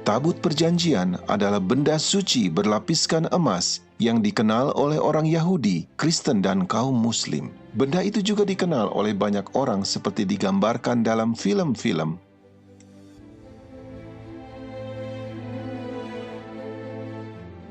Tabut Perjanjian adalah benda suci berlapiskan emas yang dikenal oleh orang Yahudi, Kristen, dan kaum Muslim. Benda itu juga dikenal oleh banyak orang seperti digambarkan dalam film-film.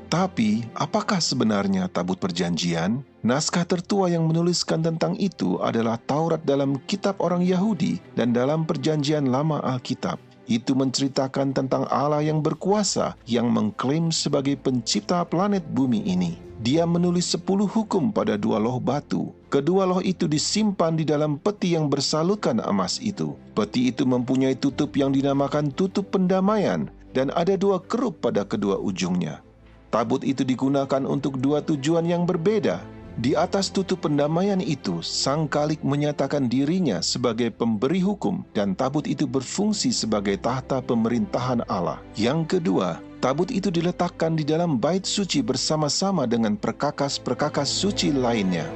Tapi, apakah sebenarnya Tabut Perjanjian? Naskah tertua yang menuliskan tentang itu adalah Taurat dalam kitab orang Yahudi dan dalam Perjanjian Lama Alkitab. Itu menceritakan tentang Allah yang berkuasa yang mengklaim sebagai pencipta planet bumi ini. Dia menulis 10 hukum pada 2 loh batu. Kedua loh itu disimpan di dalam peti yang bersalutkan emas itu. Peti itu mempunyai tutup yang dinamakan tutup pendamaian dan ada 2 kerup pada kedua ujungnya. Tabut itu digunakan untuk 2 tujuan yang berbeda. Di atas tutup pendamaian itu, Sang Khalik menyatakan dirinya sebagai pemberi hukum dan tabut itu berfungsi sebagai tahta pemerintahan Allah. Yang kedua, tabut itu diletakkan di dalam bait suci bersama-sama dengan perkakas-perkakas suci lainnya.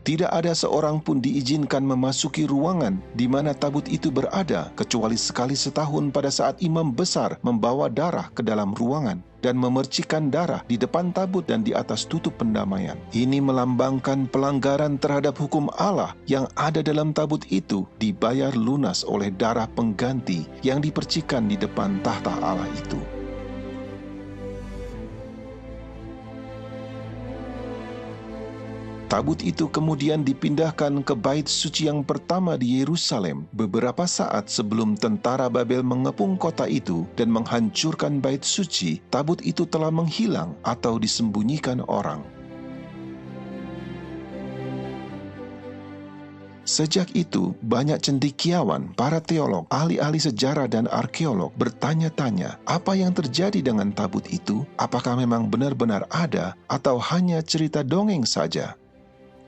Tidak ada seorang pun diizinkan memasuki ruangan di mana tabut itu berada, kecuali sekali setahun pada saat imam besar membawa darah ke dalam ruangan dan memercikkan darah di depan tabut dan di atas tutup pendamaian. Ini melambangkan pelanggaran terhadap hukum Allah yang ada dalam tabut itu dibayar lunas oleh darah pengganti yang dipercikkan di depan tahta Allah itu. Tabut itu kemudian dipindahkan ke bait suci yang pertama di Yerusalem beberapa saat sebelum tentara Babel mengepung kota itu dan menghancurkan bait suci. Tabut itu telah menghilang atau disembunyikan orang. Sejak itu, banyak cendekiawan, para teolog, ahli-ahli sejarah dan arkeolog bertanya-tanya, apa yang terjadi dengan tabut itu? Apakah memang benar-benar ada atau hanya cerita dongeng saja?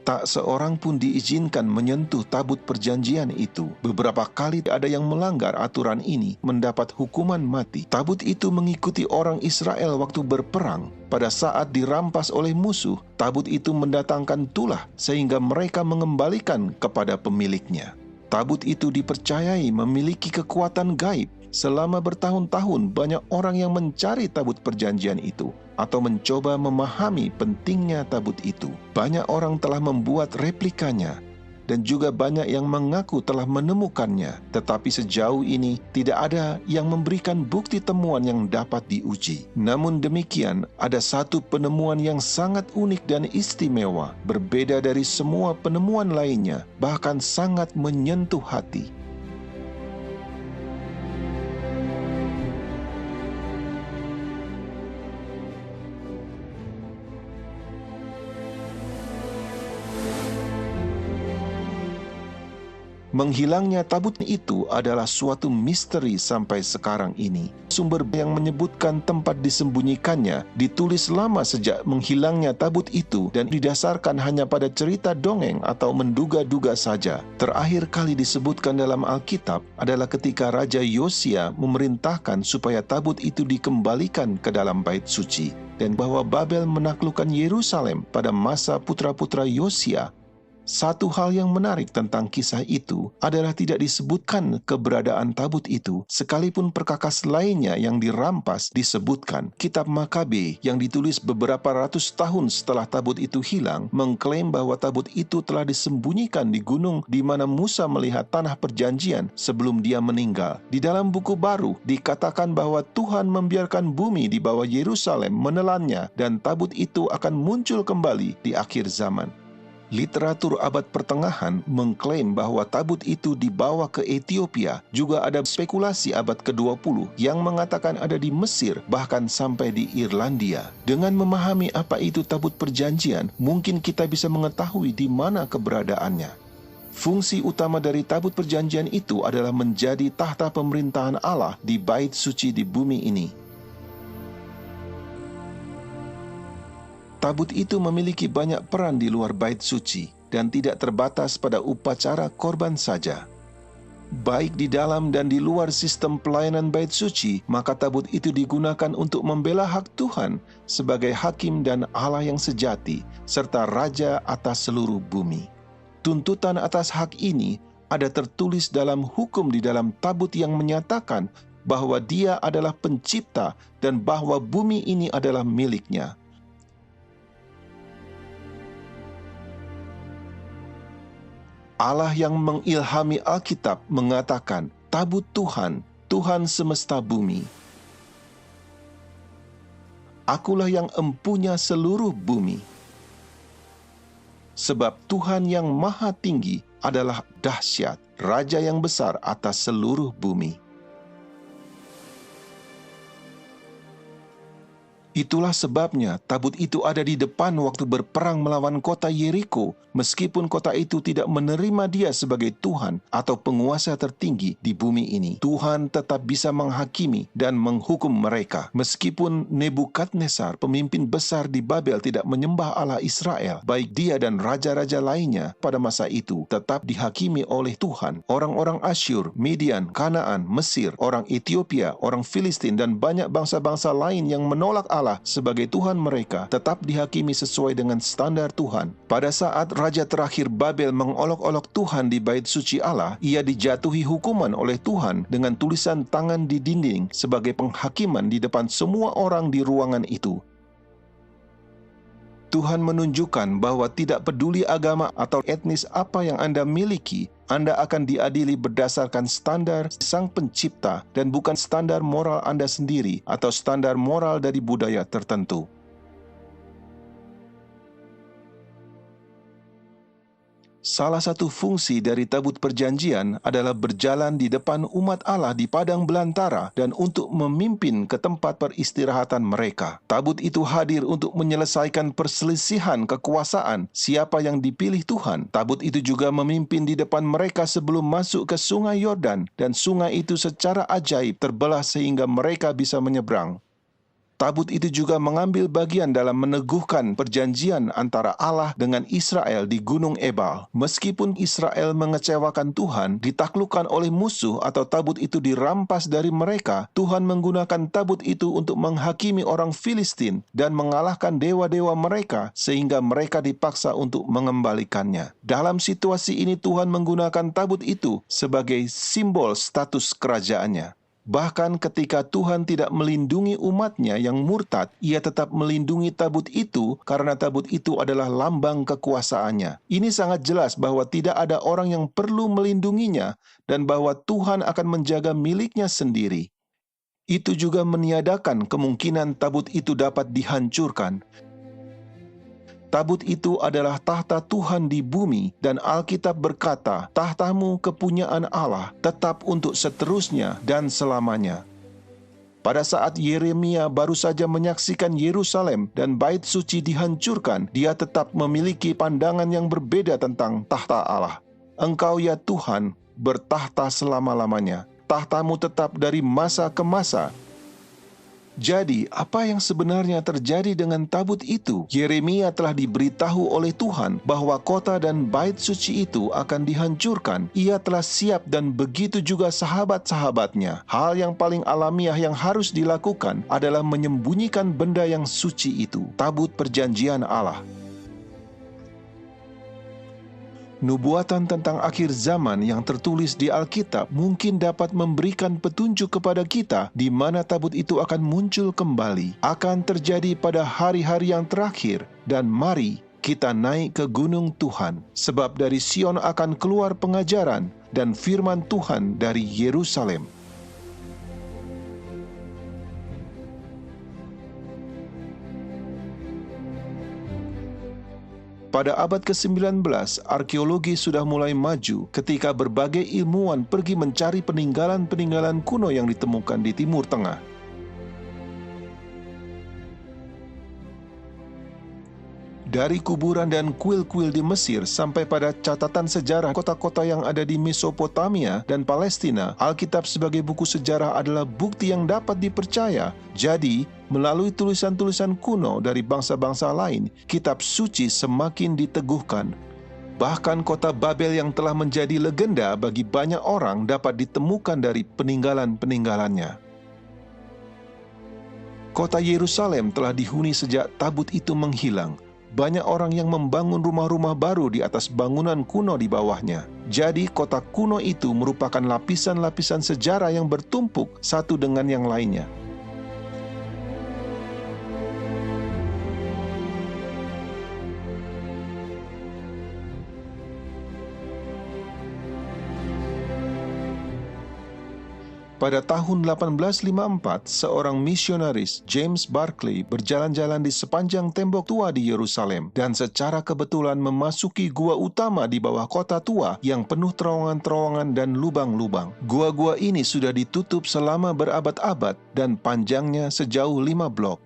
Tak seorang pun diizinkan menyentuh tabut perjanjian itu. Beberapa kali ada yang melanggar aturan ini mendapat hukuman mati. Tabut itu mengikuti orang Israel waktu berperang. Pada saat dirampas oleh musuh, tabut itu mendatangkan tulah sehingga mereka mengembalikan kepada pemiliknya. Tabut itu dipercayai memiliki kekuatan gaib. Selama bertahun-tahun banyak orang yang mencari tabut perjanjian itu atau mencoba memahami pentingnya tabut itu. Banyak orang telah membuat replikanya dan juga banyak yang mengaku telah menemukannya. Tetapi sejauh ini tidak ada yang memberikan bukti temuan yang dapat diuji. Namun demikian, ada satu penemuan yang sangat unik dan istimewa, berbeda dari semua penemuan lainnya, bahkan sangat menyentuh hati. Menghilangnya tabut itu adalah suatu misteri sampai sekarang ini. Sumber yang menyebutkan tempat disembunyikannya ditulis lama sejak menghilangnya tabut itu dan didasarkan hanya pada cerita dongeng atau menduga-duga saja. Terakhir kali disebutkan dalam Alkitab adalah ketika Raja Yosia memerintahkan supaya tabut itu dikembalikan ke dalam bait suci dan bahwa Babel menaklukkan Yerusalem pada masa putra-putra Yosia. Satu hal yang menarik tentang kisah itu adalah tidak disebutkan keberadaan tabut itu, sekalipun perkakas lainnya yang dirampas disebutkan. Kitab Makabe yang ditulis beberapa ratus tahun setelah tabut itu hilang, mengklaim bahwa tabut itu telah disembunyikan di gunung di mana Musa melihat tanah perjanjian sebelum dia meninggal. Di dalam buku baru dikatakan bahwa Tuhan membiarkan bumi di bawah Yerusalem menelannya dan tabut itu akan muncul kembali di akhir zaman. Literatur abad pertengahan mengklaim bahwa tabut itu dibawa ke Ethiopia. Juga ada spekulasi abad ke-20 yang mengatakan ada di Mesir, bahkan sampai di Irlandia. Dengan memahami apa itu tabut perjanjian, mungkin kita bisa mengetahui di mana keberadaannya. Fungsi utama dari tabut perjanjian itu adalah menjadi tahta pemerintahan Allah di bait suci di bumi ini. Tabut itu memiliki banyak peran di luar bait suci dan tidak terbatas pada upacara korban saja. Baik di dalam dan di luar sistem pelayanan bait suci, maka tabut itu digunakan untuk membela hak Tuhan sebagai hakim dan Allah yang sejati, serta Raja atas seluruh bumi. Tuntutan atas hak ini ada tertulis dalam hukum di dalam tabut yang menyatakan bahwa Dia adalah pencipta dan bahwa bumi ini adalah miliknya. Allah yang mengilhami Alkitab mengatakan, tabut Tuhan, Tuhan semesta bumi. Akulah yang empunya seluruh bumi. Sebab Tuhan yang maha tinggi adalah dahsyat, Raja yang besar atas seluruh bumi. Itulah sebabnya tabut itu ada di depan waktu berperang melawan kota Yeriko, meskipun kota itu tidak menerima Dia sebagai Tuhan atau penguasa tertinggi di bumi ini. Tuhan tetap bisa menghakimi dan menghukum mereka. Meskipun Nebukadnezar, pemimpin besar di Babel, tidak menyembah Allah Israel, baik dia dan raja-raja lainnya pada masa itu tetap dihakimi oleh Tuhan. Orang-orang Asyur, Midian, Kanaan, Mesir, orang Ethiopia, orang Filistin, dan banyak bangsa-bangsa lain yang menolak Allah sebagai Tuhan mereka tetap dihakimi sesuai dengan standar Tuhan. Pada saat raja terakhir Babel mengolok-olok Tuhan di bait suci Allah, ia dijatuhi hukuman oleh Tuhan dengan tulisan tangan di dinding sebagai penghakiman di depan semua orang di ruangan itu. Tuhan menunjukkan bahwa tidak peduli agama atau etnis apa yang Anda miliki, Anda akan diadili berdasarkan standar Sang Pencipta dan bukan standar moral Anda sendiri atau standar moral dari budaya tertentu. Salah satu fungsi dari tabut perjanjian adalah berjalan di depan umat Allah di padang belantara dan untuk memimpin ke tempat peristirahatan mereka. Tabut itu hadir untuk menyelesaikan perselisihan kekuasaan siapa yang dipilih Tuhan. Tabut itu juga memimpin di depan mereka sebelum masuk ke sungai Yordan, dan sungai itu secara ajaib terbelah sehingga mereka bisa menyeberang. Tabut itu juga mengambil bagian dalam meneguhkan perjanjian antara Allah dengan Israel di Gunung Ebal. Meskipun Israel mengecewakan Tuhan, ditaklukkan oleh musuh atau tabut itu dirampas dari mereka, Tuhan menggunakan tabut itu untuk menghakimi orang Filistin dan mengalahkan dewa-dewa mereka sehingga mereka dipaksa untuk mengembalikannya. Dalam situasi ini Tuhan menggunakan tabut itu sebagai simbol status kerajaannya. Bahkan ketika Tuhan tidak melindungi umatnya yang murtad, Ia tetap melindungi tabut itu karena tabut itu adalah lambang kekuasaannya. Ini sangat jelas bahwa tidak ada orang yang perlu melindunginya dan bahwa Tuhan akan menjaga miliknya sendiri. Itu juga meniadakan kemungkinan tabut itu dapat dihancurkan. Tabut itu adalah tahta Tuhan di bumi, dan Alkitab berkata, tahtamu kepunyaan Allah tetap untuk seterusnya dan selamanya. Pada saat Yeremia baru saja menyaksikan Yerusalem dan bait suci dihancurkan, dia tetap memiliki pandangan yang berbeda tentang tahta Allah. Engkau ya Tuhan bertahta selama-lamanya. Tahtamu tetap dari masa ke masa. Jadi, apa yang sebenarnya terjadi dengan tabut itu? Yeremia telah diberitahu oleh Tuhan bahwa kota dan bait suci itu akan dihancurkan. Ia telah siap dan begitu juga sahabat-sahabatnya. Hal yang paling alamiah yang harus dilakukan adalah menyembunyikan benda yang suci itu, tabut perjanjian Allah. Nubuatan tentang akhir zaman yang tertulis di Alkitab mungkin dapat memberikan petunjuk kepada kita di mana tabut itu akan muncul kembali. Akan terjadi pada hari-hari yang terakhir, dan mari kita naik ke gunung Tuhan, sebab dari Sion akan keluar pengajaran dan firman Tuhan dari Yerusalem. Pada abad ke-19, arkeologi sudah mulai maju ketika berbagai ilmuwan pergi mencari peninggalan-peninggalan kuno yang ditemukan di Timur Tengah. Dari kuburan dan kuil-kuil di Mesir sampai pada catatan sejarah kota-kota yang ada di Mesopotamia dan Palestina, Alkitab sebagai buku sejarah adalah bukti yang dapat dipercaya. Jadi, melalui tulisan-tulisan kuno dari bangsa-bangsa lain, kitab suci semakin diteguhkan. Bahkan kota Babel yang telah menjadi legenda bagi banyak orang dapat ditemukan dari peninggalan-peninggalannya. Kota Yerusalem telah dihuni sejak tabut itu menghilang. Banyak orang yang membangun rumah-rumah baru di atas bangunan kuno di bawahnya. Jadi kota kuno itu merupakan lapisan-lapisan sejarah yang bertumpuk satu dengan yang lainnya. Pada tahun 1854, seorang misionaris, James Barclay, berjalan-jalan di sepanjang tembok tua di Yerusalem dan secara kebetulan memasuki gua utama di bawah kota tua yang penuh terowongan-terowongan dan lubang-lubang. Gua-gua ini sudah ditutup selama berabad-abad dan panjangnya sejauh 5 blok.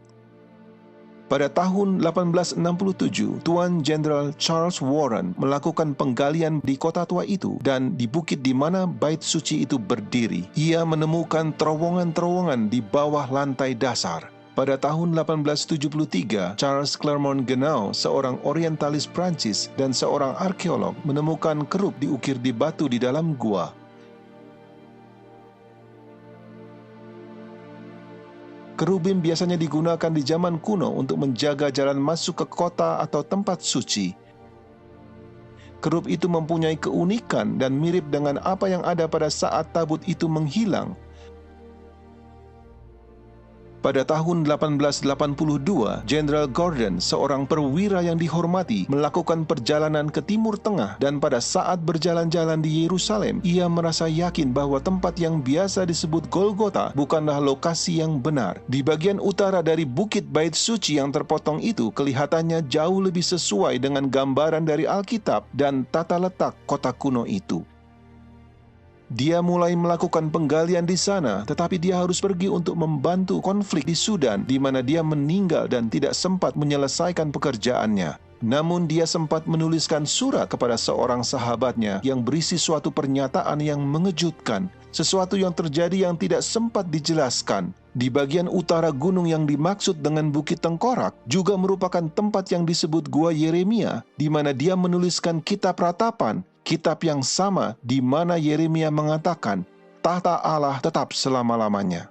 Pada tahun 1867, Tuan Jenderal Charles Warren melakukan penggalian di kota tua itu dan di bukit di mana bait suci itu berdiri. Ia menemukan terowongan-terowongan di bawah lantai dasar. Pada tahun 1873, Charles Clermont Ganneau, seorang orientalis Prancis dan seorang arkeolog, menemukan kerup diukir di batu di dalam gua. Kerubim biasanya digunakan di zaman kuno untuk menjaga jalan masuk ke kota atau tempat suci. Kerub itu mempunyai keunikan dan mirip dengan apa yang ada pada saat tabut itu menghilang. Pada tahun 1882, Jenderal Gordon, seorang perwira yang dihormati, melakukan perjalanan ke Timur Tengah dan pada saat berjalan-jalan di Yerusalem, ia merasa yakin bahwa tempat yang biasa disebut Golgota bukanlah lokasi yang benar. Di bagian utara dari bukit Bait Suci yang terpotong itu kelihatannya jauh lebih sesuai dengan gambaran dari Alkitab dan tata letak kota kuno itu. Dia mulai melakukan penggalian di sana, tetapi dia harus pergi untuk membantu konflik di Sudan, di mana dia meninggal dan tidak sempat menyelesaikan pekerjaannya. Namun dia sempat menuliskan surat kepada seorang sahabatnya yang berisi suatu pernyataan yang mengejutkan, sesuatu yang terjadi yang tidak sempat dijelaskan. Di bagian utara gunung yang dimaksud dengan Bukit Tengkorak juga merupakan tempat yang disebut Gua Yeremia, di mana dia menuliskan kitab ratapan, kitab yang sama di mana Yeremia mengatakan, tahta Allah tetap selama-lamanya.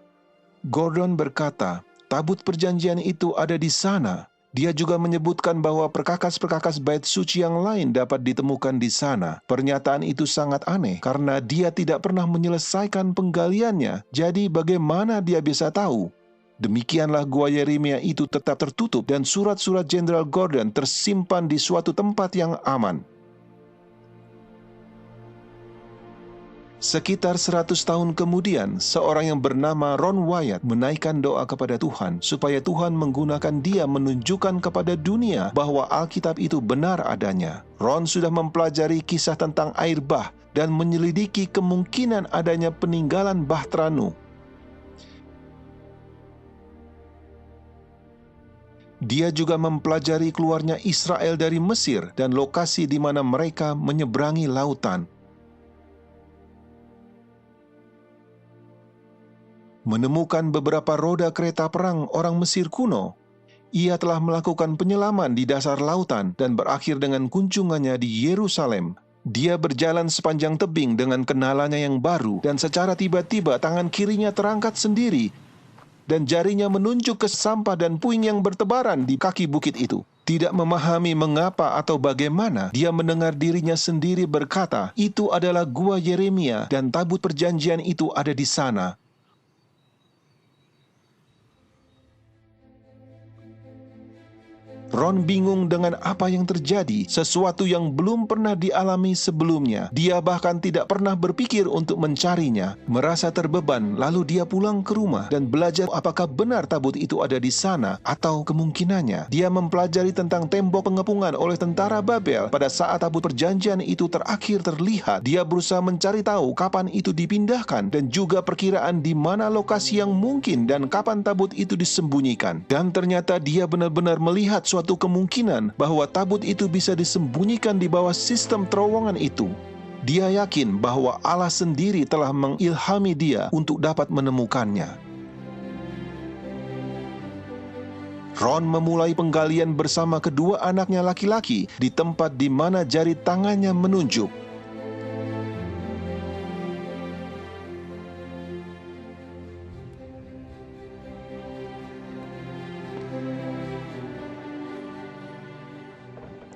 Gordon berkata, tabut perjanjian itu ada di sana. Dia juga menyebutkan bahwa perkakas-perkakas bait suci yang lain dapat ditemukan di sana. Pernyataan itu sangat aneh karena dia tidak pernah menyelesaikan penggaliannya. Jadi bagaimana dia bisa tahu? Demikianlah gua Yeremia itu tetap tertutup dan surat-surat Jenderal Gordon tersimpan di suatu tempat yang aman. Sekitar 100 tahun kemudian, seorang yang bernama Ron Wyatt menaikkan doa kepada Tuhan supaya Tuhan menggunakan dia menunjukkan kepada dunia bahwa Alkitab itu benar adanya. Ron sudah mempelajari kisah tentang air bah dan menyelidiki kemungkinan adanya peninggalan Bahtranu. Dia juga mempelajari keluarnya Israel dari Mesir dan lokasi di mana mereka menyeberangi lautan. Menemukan beberapa roda kereta perang orang Mesir kuno. Ia telah melakukan penyelaman di dasar lautan dan berakhir dengan kunjungannya di Yerusalem. Dia berjalan sepanjang tebing dengan kenalannya yang baru dan secara tiba-tiba tangan kirinya terangkat sendiri dan jarinya menunjuk ke sampah dan puing yang bertebaran di kaki bukit itu. Tidak memahami mengapa atau bagaimana, dia mendengar dirinya sendiri berkata, itu adalah Gua Yeremia dan tabut perjanjian itu ada di sana. Ron bingung dengan apa yang terjadi, sesuatu yang belum pernah dialami sebelumnya. Dia bahkan tidak pernah berpikir untuk mencarinya. Merasa terbeban, lalu dia pulang ke rumah dan belajar apakah benar tabut itu ada di sana atau kemungkinannya. Dia mempelajari tentang tembok pengepungan oleh tentara Babel pada saat tabut perjanjian itu terakhir terlihat. Dia berusaha mencari tahu kapan itu dipindahkan dan juga perkiraan di mana lokasi yang mungkin dan kapan tabut itu disembunyikan. Dan ternyata dia benar-benar melihat suatu kemungkinan bahwa tabut itu bisa disembunyikan di bawah sistem terowongan itu. Dia yakin bahwa Allah sendiri telah mengilhami dia untuk dapat menemukannya. Ron memulai penggalian bersama kedua anaknya laki-laki di tempat di mana jari tangannya menunjuk.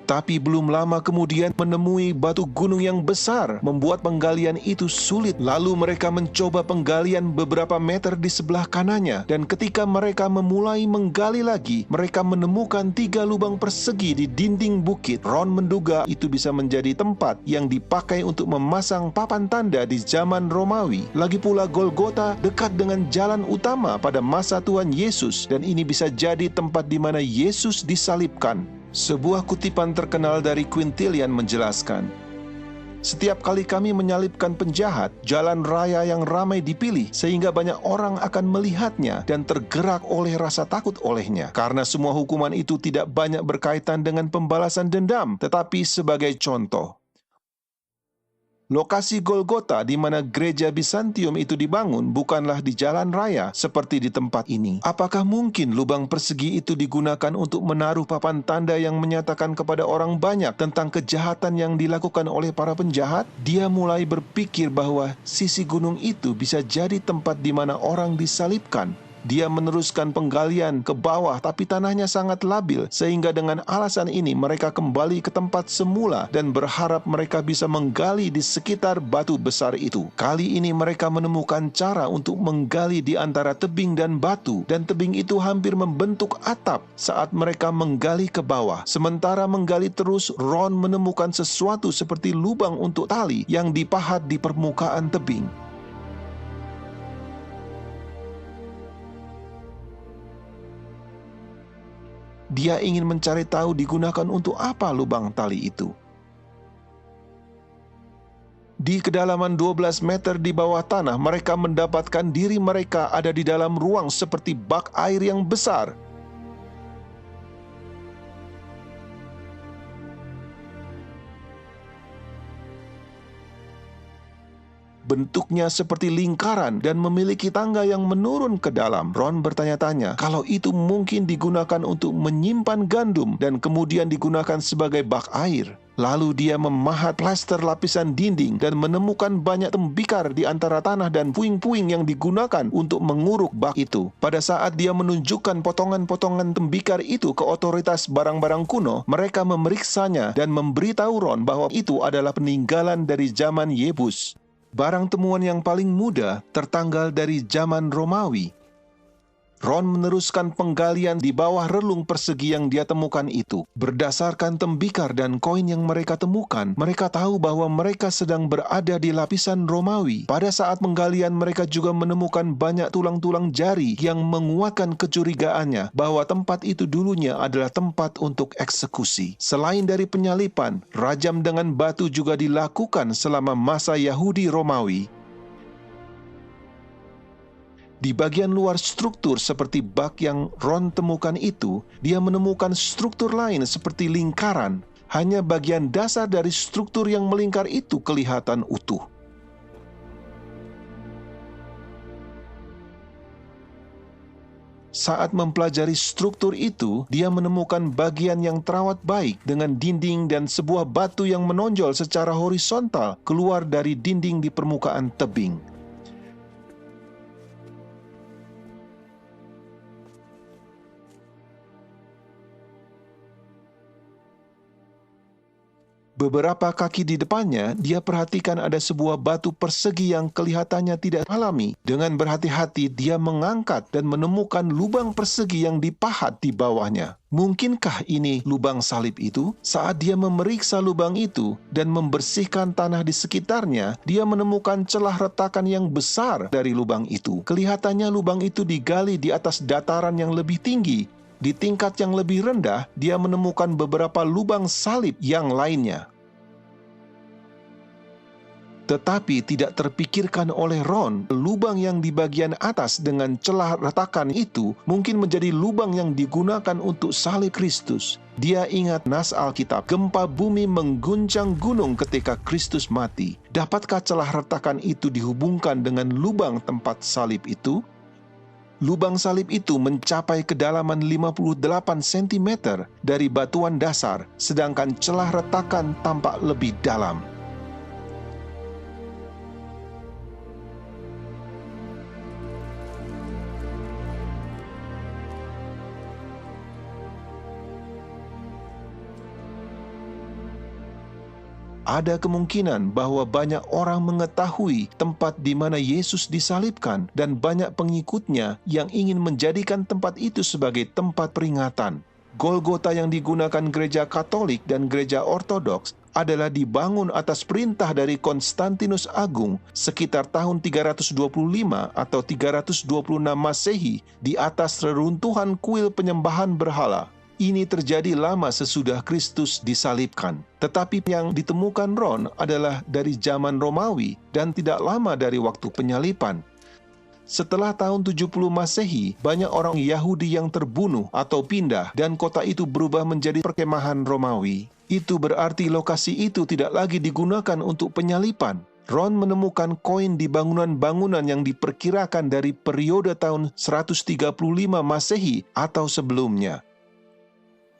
Tapi belum lama kemudian menemui batu gunung yang besar, membuat penggalian itu sulit. Lalu mereka mencoba penggalian beberapa meter di sebelah kanannya, dan ketika mereka memulai menggali lagi, mereka menemukan 3 lubang persegi di dinding bukit. Ron menduga itu bisa menjadi tempat yang dipakai untuk memasang papan tanda di zaman Romawi. Lagi pula Golgota dekat dengan jalan utama pada masa Tuhan Yesus, dan ini bisa jadi tempat di mana Yesus disalibkan. Sebuah kutipan terkenal dari Quintilian menjelaskan, "Setiap kali kami menyalibkan penjahat, jalan raya yang ramai dipilih sehingga banyak orang akan melihatnya dan tergerak oleh rasa takut olehnya. Karena semua hukuman itu tidak banyak berkaitan dengan pembalasan dendam, tetapi sebagai contoh." Lokasi Golgota di mana gereja Bizantium itu dibangun bukanlah di jalan raya seperti di tempat ini. Apakah mungkin lubang persegi itu digunakan untuk menaruh papan tanda yang menyatakan kepada orang banyak tentang kejahatan yang dilakukan oleh para penjahat? Dia mulai berpikir bahwa sisi gunung itu bisa jadi tempat di mana orang disalibkan. Dia meneruskan penggalian ke bawah, tapi tanahnya sangat labil, sehingga dengan alasan ini mereka kembali ke tempat semula dan berharap mereka bisa menggali di sekitar batu besar itu. Kali ini mereka menemukan cara untuk menggali di antara tebing dan batu, dan tebing itu hampir membentuk atap saat mereka menggali ke bawah. Sementara menggali terus, Ron menemukan sesuatu seperti lubang untuk tali yang dipahat di permukaan tebing. Dia ingin mencari tahu digunakan untuk apa lubang tali itu. Di kedalaman 12 meter di bawah tanah, mereka mendapatkan diri mereka ada di dalam ruang seperti bak air yang besar. Bentuknya seperti lingkaran dan memiliki tangga yang menurun ke dalam. Ron bertanya-tanya kalau itu mungkin digunakan untuk menyimpan gandum dan kemudian digunakan sebagai bak air. Lalu dia memahat plester lapisan dinding dan menemukan banyak tembikar di antara tanah dan puing-puing yang digunakan untuk menguruk bak itu. Pada saat dia menunjukkan potongan-potongan tembikar itu ke otoritas barang-barang kuno, mereka memeriksanya dan memberitahu Ron bahwa itu adalah peninggalan dari zaman Yebus. Barang temuan yang paling muda tertanggal dari zaman Romawi. Ron meneruskan penggalian di bawah relung persegi yang dia temukan itu. Berdasarkan tembikar dan koin yang mereka temukan, mereka tahu bahwa mereka sedang berada di lapisan Romawi. Pada saat penggalian, mereka juga menemukan banyak tulang-tulang jari yang menguatkan kecurigaannya bahwa tempat itu dulunya adalah tempat untuk eksekusi. Selain dari penyalipan, rajam dengan batu juga dilakukan selama masa Yahudi Romawi. Di bagian luar struktur seperti bak yang Ron temukan itu, dia menemukan struktur lain seperti lingkaran. Hanya bagian dasar dari struktur yang melingkar itu kelihatan utuh. Saat mempelajari struktur itu, dia menemukan bagian yang terawat baik dengan dinding dan sebuah batu yang menonjol secara horizontal keluar dari dinding di permukaan tebing. Beberapa kaki di depannya, dia perhatikan ada sebuah batu persegi yang kelihatannya tidak alami. Dengan berhati-hati, dia mengangkat dan menemukan lubang persegi yang dipahat di bawahnya. Mungkinkah ini lubang salib itu? Saat dia memeriksa lubang itu dan membersihkan tanah di sekitarnya, dia menemukan celah retakan yang besar dari lubang itu. Kelihatannya lubang itu digali di atas dataran yang lebih tinggi. Di tingkat yang lebih rendah, dia menemukan beberapa lubang salib yang lainnya. Tetapi tidak terpikirkan oleh Ron, lubang yang di bagian atas dengan celah retakan itu mungkin menjadi lubang yang digunakan untuk salib Kristus. Dia ingat nas Alkitab, gempa bumi mengguncang gunung ketika Kristus mati. Dapatkah celah retakan itu dihubungkan dengan lubang tempat salib itu? Lubang salib itu mencapai kedalaman 58 cm dari batuan dasar, sedangkan celah retakan tampak lebih dalam. Ada kemungkinan bahwa banyak orang mengetahui tempat di mana Yesus disalibkan dan banyak pengikutnya yang ingin menjadikan tempat itu sebagai tempat peringatan. Golgota yang digunakan gereja Katolik dan gereja Ortodoks adalah dibangun atas perintah dari Konstantinus Agung sekitar tahun 325 atau 326 Masehi di atas reruntuhan kuil penyembahan berhala. Ini terjadi lama sesudah Kristus disalibkan. Tetapi yang ditemukan Ron adalah dari zaman Romawi dan tidak lama dari waktu penyaliban. Setelah tahun 70 Masehi, banyak orang Yahudi yang terbunuh atau pindah dan kota itu berubah menjadi perkemahan Romawi. Itu berarti lokasi itu tidak lagi digunakan untuk penyaliban. Ron menemukan koin di bangunan-bangunan yang diperkirakan dari periode tahun 135 Masehi atau sebelumnya.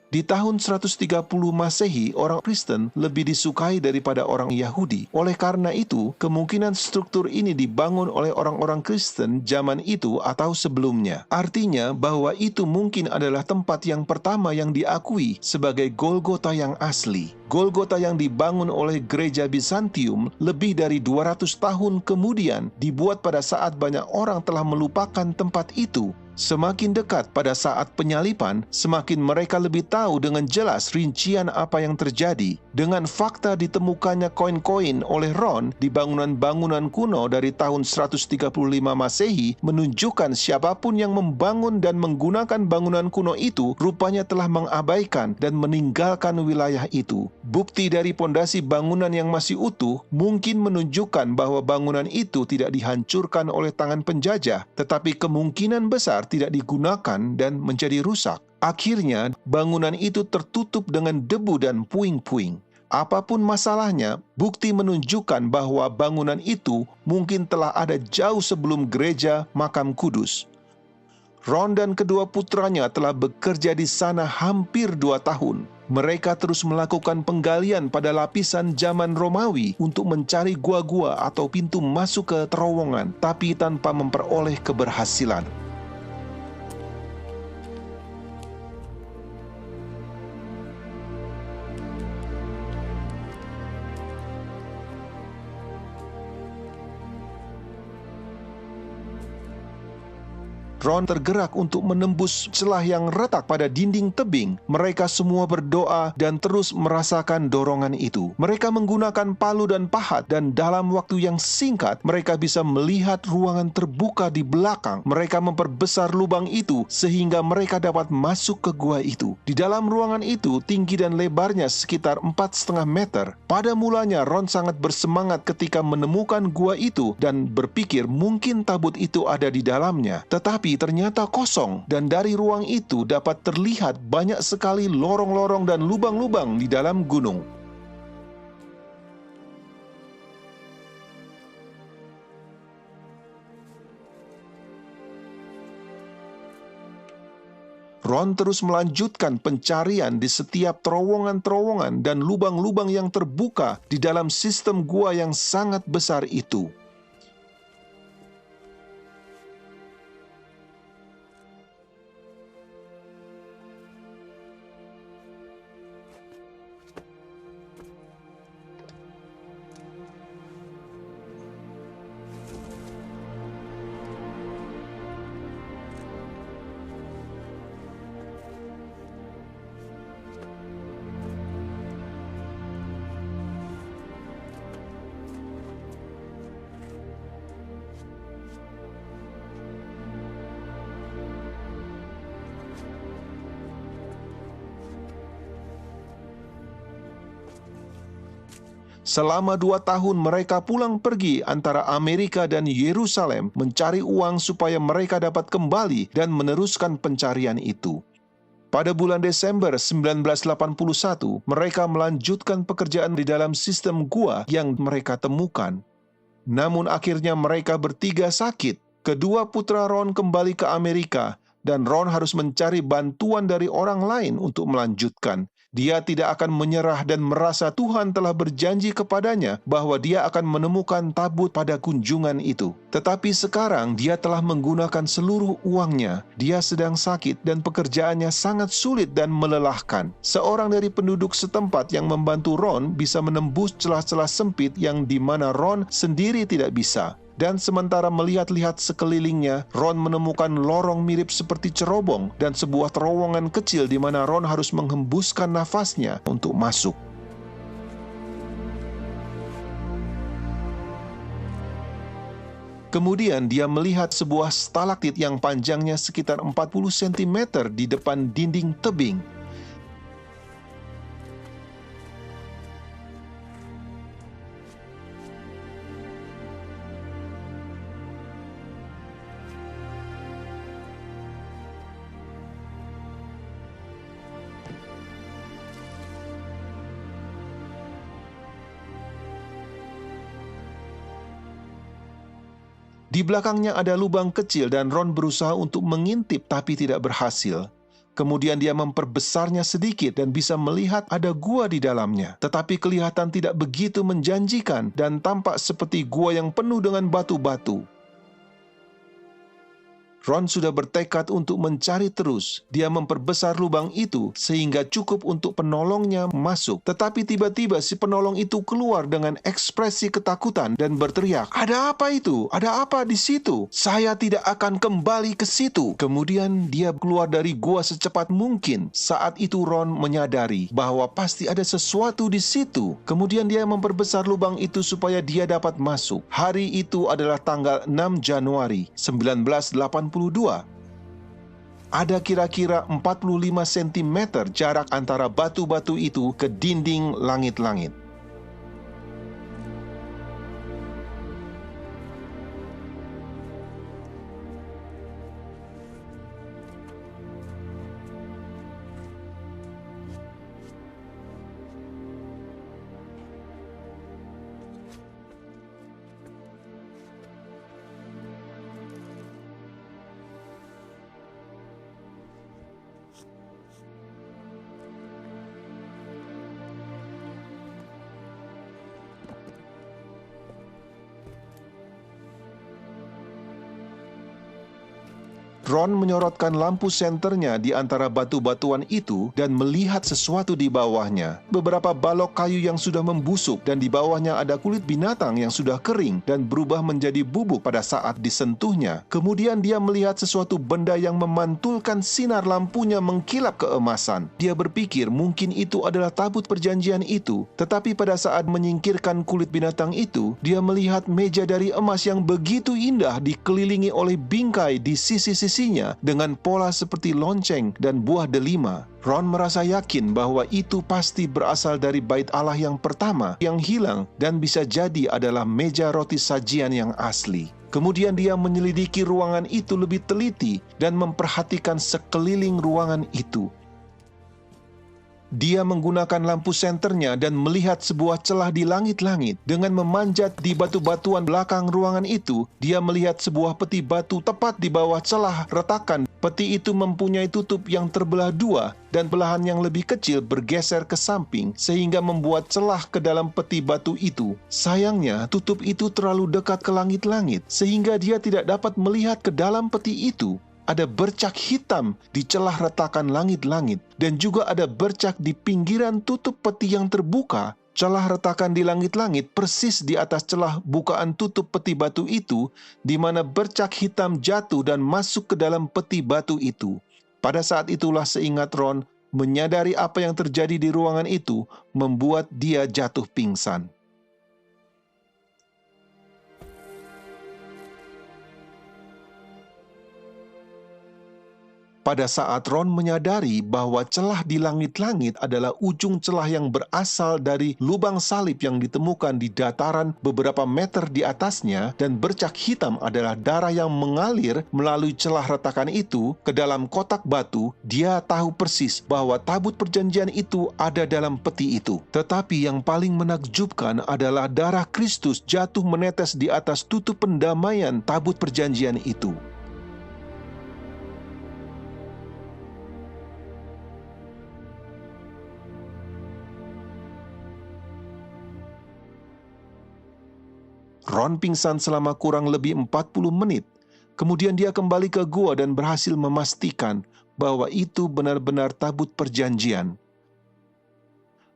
Di tahun 130 Masehi, orang Kristen lebih disukai daripada orang Yahudi. Oleh karena itu, kemungkinan struktur ini dibangun oleh orang-orang Kristen zaman itu atau sebelumnya. Artinya bahwa itu mungkin adalah tempat yang pertama yang diakui sebagai Golgota yang asli. Golgota yang dibangun oleh gereja Bizantium lebih dari 200 tahun kemudian dibuat pada saat banyak orang telah melupakan tempat itu. Semakin dekat pada saat penyaliban, semakin mereka lebih tahu dengan jelas rincian apa yang terjadi. Dengan fakta ditemukannya koin-koin oleh Ron di bangunan-bangunan kuno dari tahun 135 Masehi menunjukkan siapapun yang membangun dan menggunakan bangunan kuno itu rupanya telah mengabaikan dan meninggalkan wilayah itu. Bukti dari pondasi bangunan yang masih utuh mungkin menunjukkan bahwa bangunan itu tidak dihancurkan oleh tangan penjajah, tetapi kemungkinan besar tidak digunakan dan menjadi rusak. Akhirnya, bangunan itu tertutup dengan debu dan puing-puing. Apapun masalahnya, bukti menunjukkan bahwa bangunan itu mungkin telah ada jauh sebelum gereja makam kudus. Ron dan kedua putranya telah bekerja di sana hampir 2 tahun. Mereka terus melakukan penggalian pada lapisan zaman Romawi untuk mencari gua-gua atau pintu masuk ke terowongan, tapi tanpa memperoleh keberhasilan. Ron tergerak untuk menembus celah yang retak pada dinding tebing. Mereka semua berdoa dan terus merasakan dorongan itu. Mereka menggunakan palu dan pahat, dan dalam waktu yang singkat, mereka bisa melihat ruangan terbuka di belakang. Mereka memperbesar lubang itu sehingga mereka dapat masuk ke gua itu. Di dalam ruangan itu, tinggi dan lebarnya sekitar 4,5 meter. Pada mulanya, Ron sangat bersemangat ketika menemukan gua itu dan berpikir mungkin tabut itu ada di dalamnya. Tetapi ternyata kosong, dan dari ruang itu dapat terlihat banyak sekali lorong-lorong dan lubang-lubang di dalam gunung. Ron terus melanjutkan pencarian di setiap terowongan-terowongan dan lubang-lubang yang terbuka di dalam sistem gua yang sangat besar itu. Selama 2 tahun mereka pulang pergi antara Amerika dan Yerusalem mencari uang supaya mereka dapat kembali dan meneruskan pencarian itu. Pada bulan Desember 1981, mereka melanjutkan pekerjaan di dalam sistem gua yang mereka temukan. Namun akhirnya mereka bertiga sakit. Kedua putra Ron kembali ke Amerika, dan Ron harus mencari bantuan dari orang lain untuk melanjutkan. Dia tidak akan menyerah dan merasa Tuhan telah berjanji kepadanya bahwa dia akan menemukan tabut pada kunjungan itu. Tetapi sekarang dia telah menggunakan seluruh uangnya. Dia sedang sakit dan pekerjaannya sangat sulit dan melelahkan. Seorang dari penduduk setempat yang membantu Ron bisa menembus celah-celah sempit yang di mana Ron sendiri tidak bisa. Dan sementara melihat-lihat sekelilingnya, Ron menemukan lorong mirip seperti cerobong dan sebuah terowongan kecil di mana Ron harus menghembuskan nafasnya untuk masuk. Kemudian dia melihat sebuah stalaktit yang panjangnya sekitar 40 cm di depan dinding tebing. Di belakangnya ada lubang kecil dan Ron berusaha untuk mengintip tapi tidak berhasil. Kemudian dia memperbesarnya sedikit dan bisa melihat ada gua di dalamnya. Tetapi kelihatan tidak begitu menjanjikan dan tampak seperti gua yang penuh dengan batu-batu. Ron sudah bertekad untuk mencari terus. Dia memperbesar lubang itu sehingga cukup untuk penolongnya masuk. Tetapi tiba-tiba si penolong itu keluar dengan ekspresi ketakutan dan berteriak, "Ada apa itu? Ada apa di situ? Saya tidak akan kembali ke situ." Kemudian dia keluar dari gua secepat mungkin. Saat itu Ron menyadari bahwa pasti ada sesuatu di situ. Kemudian dia memperbesar lubang itu supaya dia dapat masuk. Hari itu adalah tanggal 6 Januari 1982. Ada kira-kira 45 cm jarak antara batu-batu itu ke dinding langit-langit. Ron menyorotkan lampu senternya di antara batu-batuan itu dan melihat sesuatu di bawahnya. Beberapa balok kayu yang sudah membusuk dan di bawahnya ada kulit binatang yang sudah kering dan berubah menjadi bubuk pada saat disentuhnya. Kemudian dia melihat sesuatu benda yang memantulkan sinar lampunya mengkilap keemasan. Dia berpikir mungkin itu adalah tabut perjanjian itu. Tetapi pada saat menyingkirkan kulit binatang itu, dia melihat meja dari emas yang begitu indah dikelilingi oleh bingkai di sisi-sisi dengan pola seperti lonceng dan buah delima. Ron merasa yakin bahwa itu pasti berasal dari bait Allah yang pertama yang hilang dan bisa jadi adalah meja roti sajian yang asli. Kemudian dia menyelidiki ruangan itu lebih teliti dan memperhatikan sekeliling ruangan itu. Dia menggunakan lampu senternya dan melihat sebuah celah di langit-langit. Dengan memanjat di batu-batuan belakang ruangan itu, dia melihat sebuah peti batu tepat di bawah celah retakan. Peti itu mempunyai tutup yang terbelah dua dan belahan yang lebih kecil bergeser ke samping sehingga membuat celah ke dalam peti batu itu. Sayangnya, tutup itu terlalu dekat ke langit-langit sehingga dia tidak dapat melihat ke dalam peti itu. Ada bercak hitam di celah retakan langit-langit dan juga ada bercak di pinggiran tutup peti yang terbuka. Celah retakan di langit-langit persis di atas celah bukaan tutup peti batu itu, di mana bercak hitam jatuh dan masuk ke dalam peti batu itu. Pada saat itulah seingat Ron, menyadari apa yang terjadi di ruangan itu membuat dia jatuh pingsan. Pada saat Ron menyadari bahwa celah di langit-langit adalah ujung celah yang berasal dari lubang salib yang ditemukan di dataran beberapa meter di atasnya dan bercak hitam adalah darah yang mengalir melalui celah retakan itu ke dalam kotak batu, dia tahu persis bahwa tabut perjanjian itu ada dalam peti itu. Tetapi yang paling menakjubkan adalah darah Kristus jatuh menetes di atas tutup pendamaian tabut perjanjian itu. Ron pingsan selama kurang lebih 40 menit. Kemudian dia kembali ke gua dan berhasil memastikan bahwa itu benar-benar tabut perjanjian.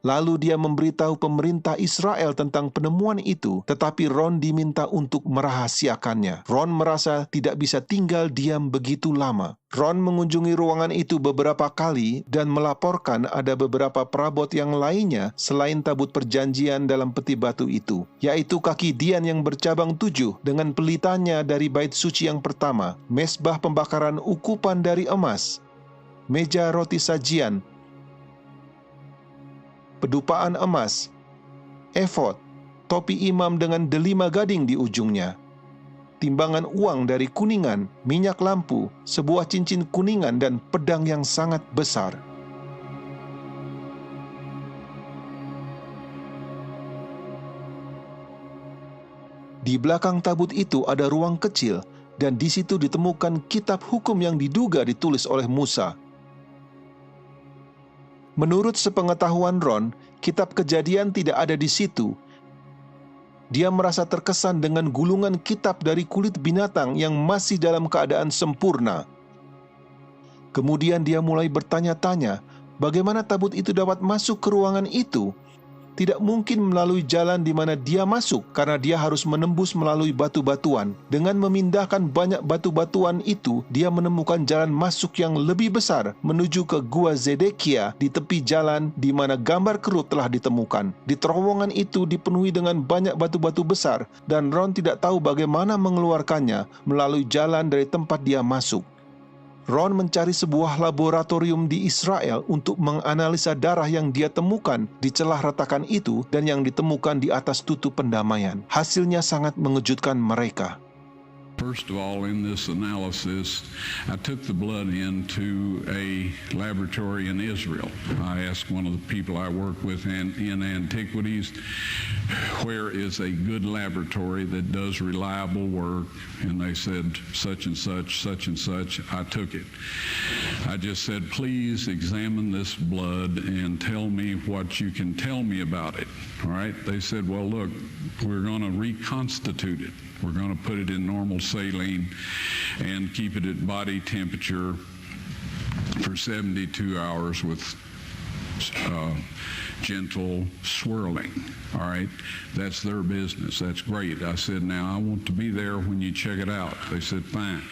Lalu dia memberitahu pemerintah Israel tentang penemuan itu, tetapi Ron diminta untuk merahasiakannya. Ron merasa tidak bisa tinggal diam begitu lama. Ron mengunjungi ruangan itu beberapa kali dan melaporkan ada beberapa perabot yang lainnya selain tabut perjanjian dalam peti batu itu, yaitu kaki Dian yang bercabang 7 dengan pelitanya dari bait suci yang pertama, mesbah pembakaran ukupan dari emas, meja roti sajian, pedupaan emas, efod, topi imam dengan delima gading di ujungnya, timbangan uang dari kuningan, minyak lampu, sebuah cincin kuningan, dan pedang yang sangat besar. Di belakang tabut itu ada ruang kecil, dan di situ ditemukan kitab hukum yang diduga ditulis oleh Musa. Menurut sepengetahuan Ron, kitab Kejadian tidak ada di situ. Dia merasa terkesan dengan gulungan kitab dari kulit binatang yang masih dalam keadaan sempurna. Kemudian dia mulai bertanya-tanya, bagaimana tabut itu dapat masuk ke ruangan itu? Tidak mungkin melalui jalan di mana dia masuk, karena dia harus menembus melalui batu-batuan. Dengan memindahkan banyak batu-batuan itu, dia menemukan jalan masuk yang lebih besar menuju ke Gua Zedekia di tepi jalan di mana gambar kerut telah ditemukan. Di terowongan itu dipenuhi dengan banyak batu-batu besar, dan Ron tidak tahu bagaimana mengeluarkannya melalui jalan dari tempat dia masuk. Ron mencari sebuah laboratorium di Israel untuk menganalisa darah yang dia temukan di celah retakan itu dan yang ditemukan di atas tutup pendamaian. Hasilnya sangat mengejutkan mereka. First of all, in this analysis, I took the blood into a laboratory in Israel. I asked one of the people I work with in antiquities, where is a good laboratory that does reliable work? And they said, such and such, such and such. I took it. I just said, please examine this blood and tell me what you can tell me about it. All right? They said, well, look, we're going to reconstitute it. We're going to put it in normal saline and keep it at body temperature for 72 hours with gentle swirling. All right, that's their business. That's great. I said, now I want to be there when you check it out. They said, fine.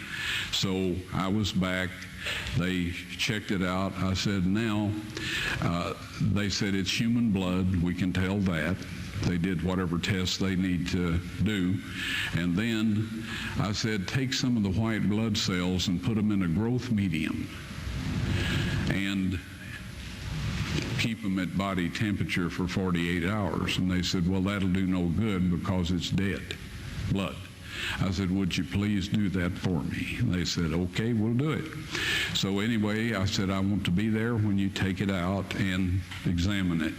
So I was back. They checked it out. I said, now, they said it's human blood. We can tell that. They did whatever tests they need to do. And then I said, take some of the white blood cells and put them in a growth medium and keep them at body temperature for 48 hours. And they said, well, that'll do no good because it's dead blood. I said, would you please do that for me? And they said, okay, we'll do it. So anyway, I said, I want to be there when you take it out and examine it.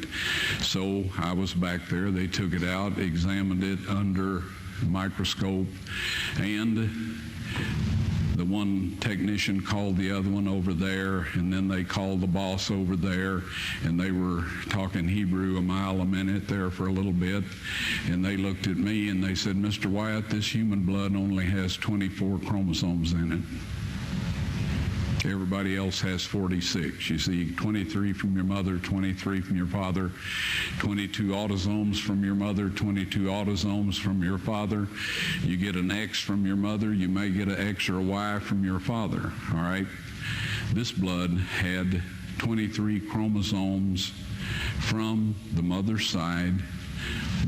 So I was back there. They took it out, examined it under a microscope, and the one technician called the other one over there, and then they called the boss over there, and they were talking Hebrew a mile a minute there for a little bit, and they looked at me and they said, Mr. Wyatt, this human blood only has 24 chromosomes in it. Everybody else has 46. You see, 23 from your mother, 23 from your father, 22 autosomes from your mother, 22 autosomes from your father. You get an X from your mother, you may get an X or a Y from your father, all right? This blood had 23 chromosomes from the mother's side,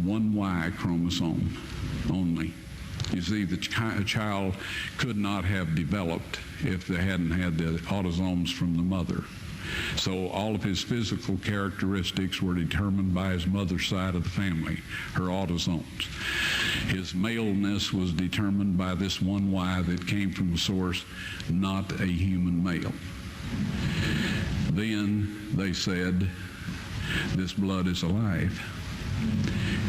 one Y chromosome only. You see, the child could not have developed if they hadn't had the autosomes from the mother. So all of his physical characteristics were determined by his mother's side of the family, her autosomes. His maleness was determined by this one Y that came from the source, not a human male. Then they said, this blood is alive.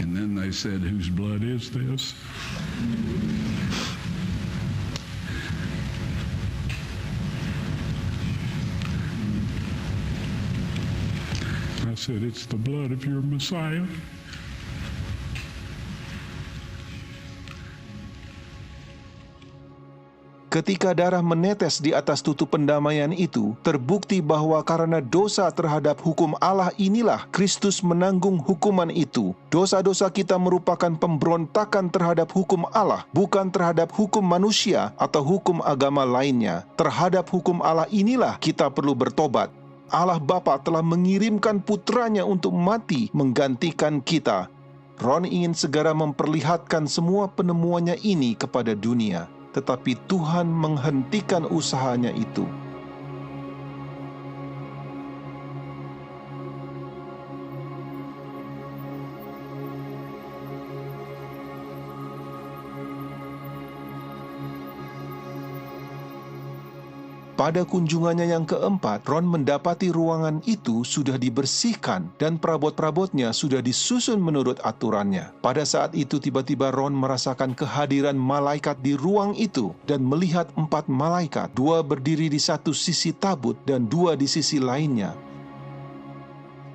And then they said, whose blood is this? I said, it's the blood of your Messiah. Ketika darah menetes di atas tutup pendamaian itu, terbukti bahwa karena dosa terhadap hukum Allah inilah Kristus menanggung hukuman itu. Dosa-dosa kita merupakan pemberontakan terhadap hukum Allah, bukan terhadap hukum manusia atau hukum agama lainnya. Terhadap hukum Allah inilah kita perlu bertobat. Allah Bapa telah mengirimkan putranya untuk mati menggantikan kita. Ron ingin segera memperlihatkan semua penemuannya ini kepada dunia, tetapi Tuhan menghentikan usahanya itu. Pada kunjungannya yang keempat, Ron mendapati ruangan itu sudah dibersihkan dan perabot-perabotnya sudah disusun menurut aturannya. Pada saat itu tiba-tiba Ron merasakan kehadiran malaikat di ruang itu dan melihat 4 malaikat, 2 berdiri di satu sisi tabut dan 2 di sisi lainnya.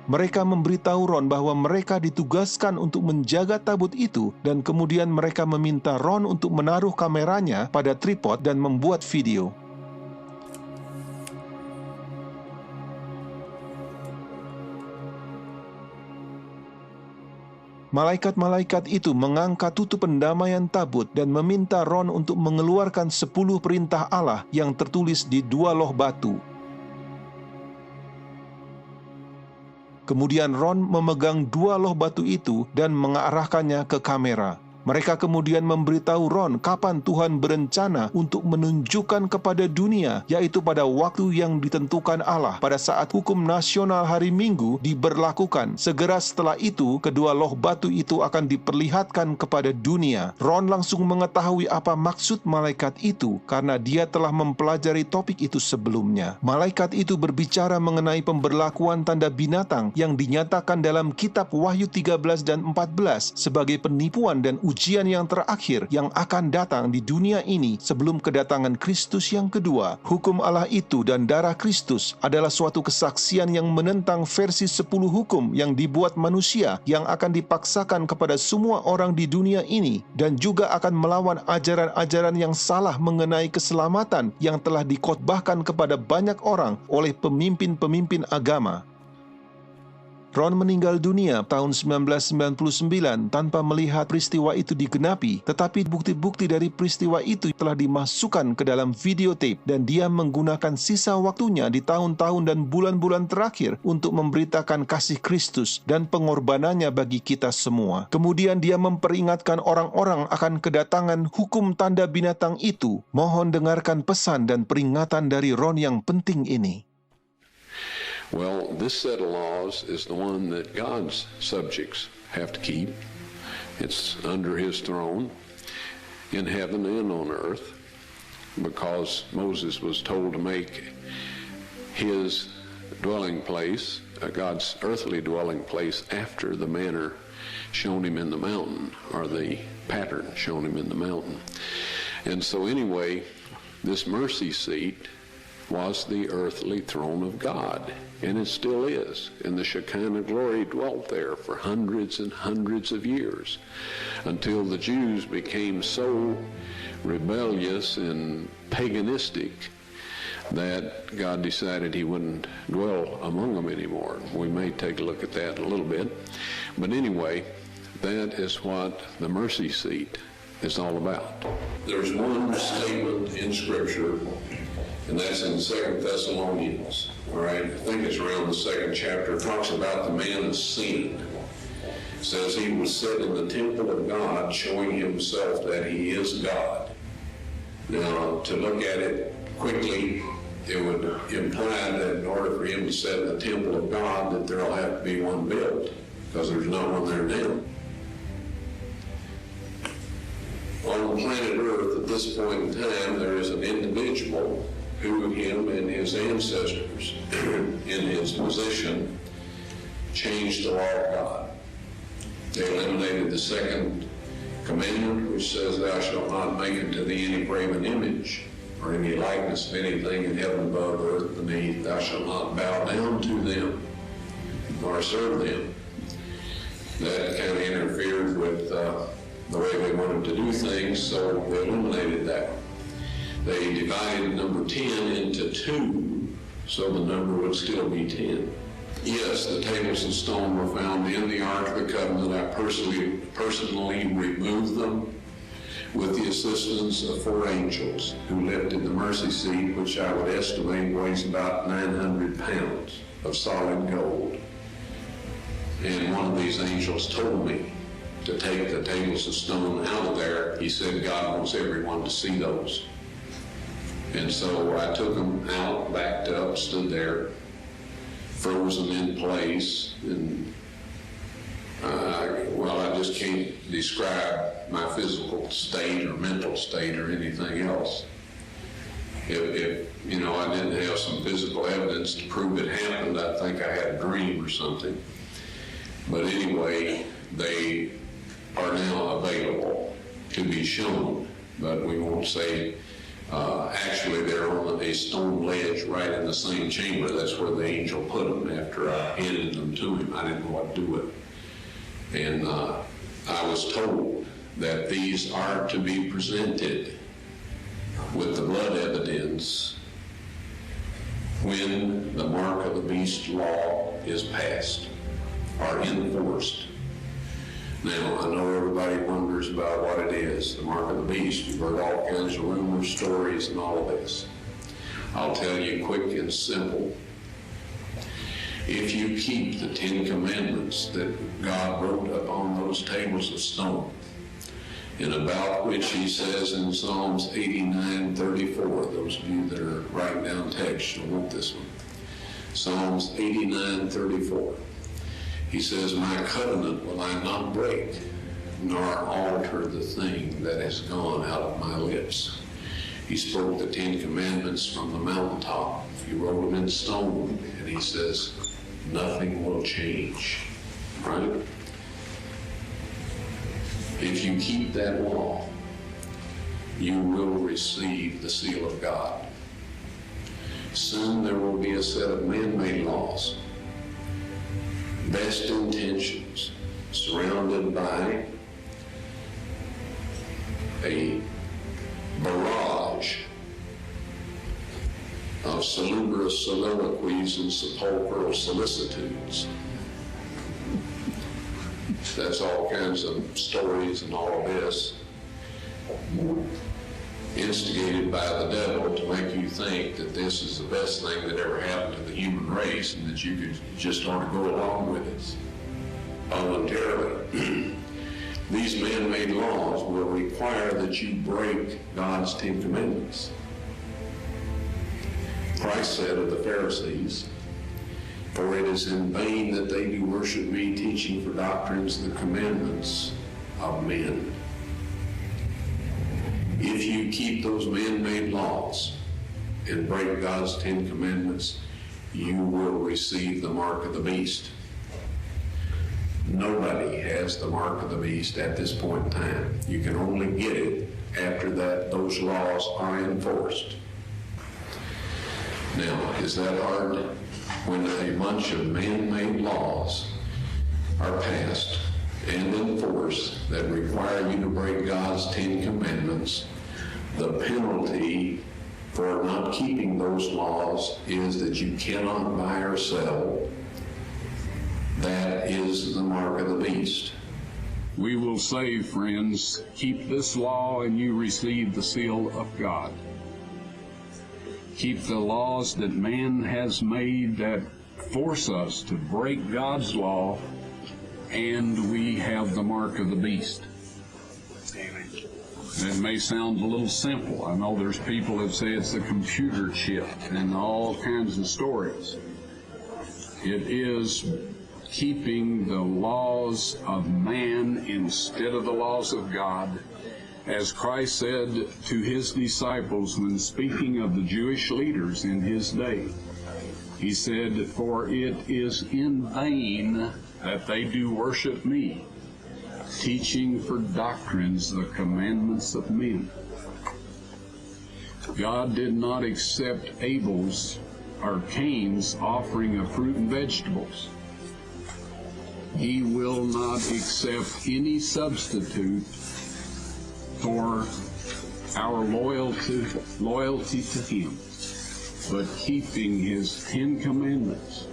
Mereka memberitahu Ron bahwa mereka ditugaskan untuk menjaga tabut itu dan kemudian mereka meminta Ron untuk menaruh kameranya pada tripod dan membuat video. Malaikat-malaikat itu mengangkat tutup pendamaian tabut dan meminta Ron untuk mengeluarkan 10 perintah Allah yang tertulis di 2 loh batu. Kemudian Ron memegang 2 loh batu itu dan mengarahkannya ke kamera. Mereka kemudian memberitahu Ron kapan Tuhan berencana untuk menunjukkan kepada dunia, yaitu pada waktu yang ditentukan Allah pada saat hukum nasional hari Minggu diberlakukan. Segera setelah itu, kedua loh batu itu akan diperlihatkan kepada dunia. Ron langsung mengetahui apa maksud malaikat itu karena dia telah mempelajari topik itu sebelumnya. Malaikat itu berbicara mengenai pemberlakuan tanda binatang yang dinyatakan dalam kitab Wahyu 13 dan 14 sebagai penipuan dan ujian yang terakhir yang akan datang di dunia ini sebelum kedatangan Kristus yang kedua. Hukum Allah itu dan darah Kristus adalah suatu kesaksian yang menentang versi 10 hukum yang dibuat manusia yang akan dipaksakan kepada semua orang di dunia ini dan juga akan melawan ajaran-ajaran yang salah mengenai keselamatan yang telah dikhotbahkan kepada banyak orang oleh pemimpin-pemimpin agama. Ron meninggal dunia tahun 1999 tanpa melihat peristiwa itu digenapi, tetapi bukti-bukti dari peristiwa itu telah dimasukkan ke dalam videotape dan dia menggunakan sisa waktunya di tahun-tahun dan bulan-bulan terakhir untuk memberitakan kasih Kristus dan pengorbanannya bagi kita semua. Kemudian dia memperingatkan orang-orang akan kedatangan hukum tanda binatang itu. Mohon dengarkan pesan dan peringatan dari Ron yang penting ini. Well, this set of laws is the one that God's subjects have to keep. It's under His throne in heaven and on earth, because Moses was told to make his dwelling place, God's earthly dwelling place, after the manner shown him in the mountain, or the pattern shown him in the mountain. And so anyway, this mercy seat was the earthly throne of God, and it still is. And the Shekinah glory dwelt there for hundreds and hundreds of years until the Jews became so rebellious and paganistic that God decided He wouldn't dwell among them anymore. We may take a look at that in a little bit. But anyway, that is what the mercy seat is all about. There's one statement in Scripture, and that's in 2 Thessalonians, all right? I think it's around the 2nd chapter. It talks about the man of sin. It says he was set in the temple of God, showing himself that he is God. Now, to look at it quickly, it would imply that in order for him to set in the temple of God, that there'll have to be one built, because there's no one there now. On planet Earth, at this point in time, there is an individual who him and his ancestors in his position changed the law of God. They eliminated the 2nd commandment, which says, "Thou shalt not make unto thee any graven image, or any likeness of anything in heaven above, earth beneath. Thou shalt not bow down to them, nor serve them." That kind of interfered with the way they wanted to do things, so they eliminated that. They divided number 10 into 2, so the number would still be 10. Yes, the tables of stone were found in the Ark of the Covenant. I personally removed them with the assistance of 4 angels who lifted the mercy seat, which I would estimate weighs about 900 pounds of solid gold. And one of these angels told me to take the tables of stone out of there. He said God wants everyone to see those. And so I took them out, backed up, stood there, frozen in place, and I just can't describe my physical state or mental state or anything else. If I didn't have some physical evidence to prove it happened, I think I had a dream or something. But anyway, they are now available to be shown, but we won't say. Actually, they're on a stone ledge right in the same chamber. That's where the angel put them after I handed them to him. I didn't know what to do with them. And I was told that these are to be presented with the blood evidence when the mark of the beast law is passed or enforced. Now, I know everybody wonders about what it is, the mark of the beast. You've heard all kinds of rumors, stories, and all of this. I'll tell you quick and simple. If you keep the 10 Commandments that God wrote upon those tables of stone, and about which he says in Psalms 89:34, those of you that are writing down text, you'll want this one. Psalms 89:34. He says, my covenant will I not break, nor alter the thing that has gone out of my lips. He spoke the 10 Commandments from the mountaintop. He wrote them in stone, and he says, nothing will change, right? If you keep that law, you will receive the seal of God. Soon there will be a set of man-made laws, best intentions, surrounded by a barrage of salubrious soliloquies and sepulchral solicitudes. That's all kinds of stories and all of this instigated by the devil to make you think that this is the best thing that ever happened to the human race and that you could just ought to go along with it voluntarily. These man-made laws will require that you break God's 10 Commandments. Christ said of the Pharisees, for it is in vain that they do worship me, teaching for doctrines the commandments of men. If you keep those man-made laws and break God's 10 Commandments, you will receive the mark of the beast. Nobody has the mark of the beast at this point in time. You can only get it after that those laws are enforced. Now, is that hard? When a bunch of man-made laws are passed and enforced that require you to break God's 10 Commandments, the penalty for not keeping those laws is that you cannot buy or sell. That is the mark of the beast. We will say, friends, keep this law and you receive the seal of God. Keep the laws that man has made that force us to break God's law, and we have the mark of the beast. It may sound a little simple. I know there's people that say it's a computer chip and all kinds of stories. It is keeping the laws of man instead of the laws of God. As Christ said to his disciples when speaking of the Jewish leaders in his day, he said, for it is in vain that they do worship me, teaching for doctrines the commandments of men. God did not accept Abel's or Cain's offering of fruit and vegetables. He will not accept any substitute for our loyalty to Him, but keeping His 10 Commandments.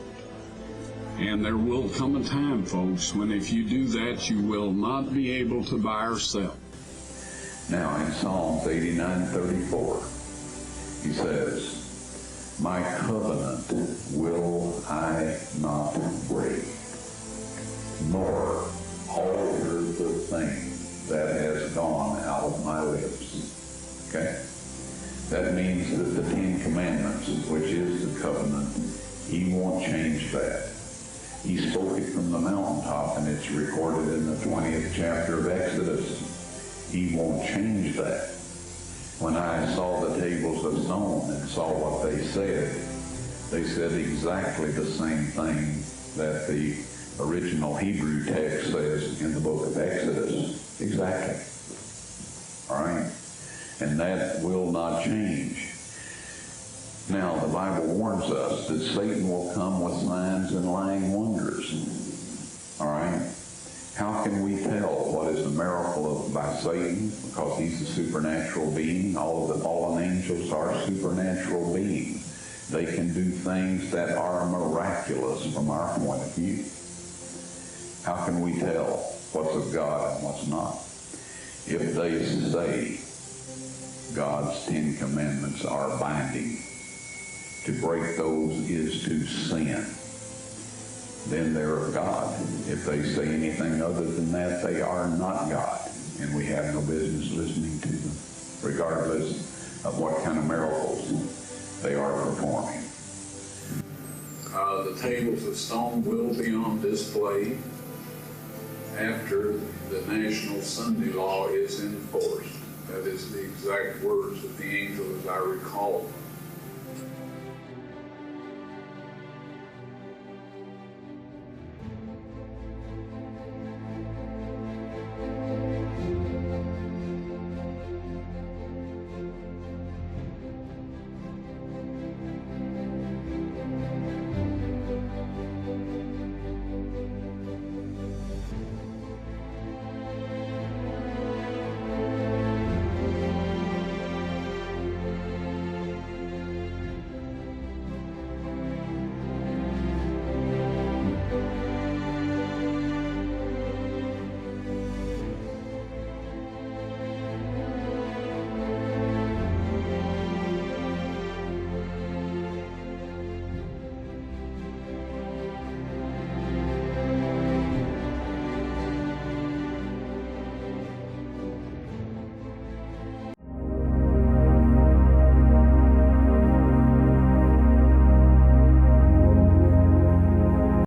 And there will come a time, folks, when if you do that, you will not be able to buy or sell. Now, in Psalms 89:34, he says, "My covenant will I not break, nor alter the thing that has gone out of my lips." Okay? That means that the 10 Commandments, which is the covenant, He won't change that. He spoke it from the mountaintop, and it's recorded in the 20th chapter of Exodus. He won't change that. When I saw the tables of stone and saw what they said exactly the same thing that the original Hebrew text says in the book of Exodus. Exactly. All right? And that will not change. Now, the Bible warns us that Satan will come with signs and lying wonders. All right? How can we tell what is a miracle by Satan? Because he's a supernatural being. All of the fallen angels are supernatural beings. They can do things that are miraculous from our point of view. How can we tell what's of God and what's not? If they say God's 10 Commandments are binding, to break those is to sin, then they're of God. If they say anything other than that, they are not God, and we have no business listening to them, regardless of what kind of miracles they are performing. The tables of stone will be on display after the National Sunday Law is enforced. That is the exact words of the angel as I recall them.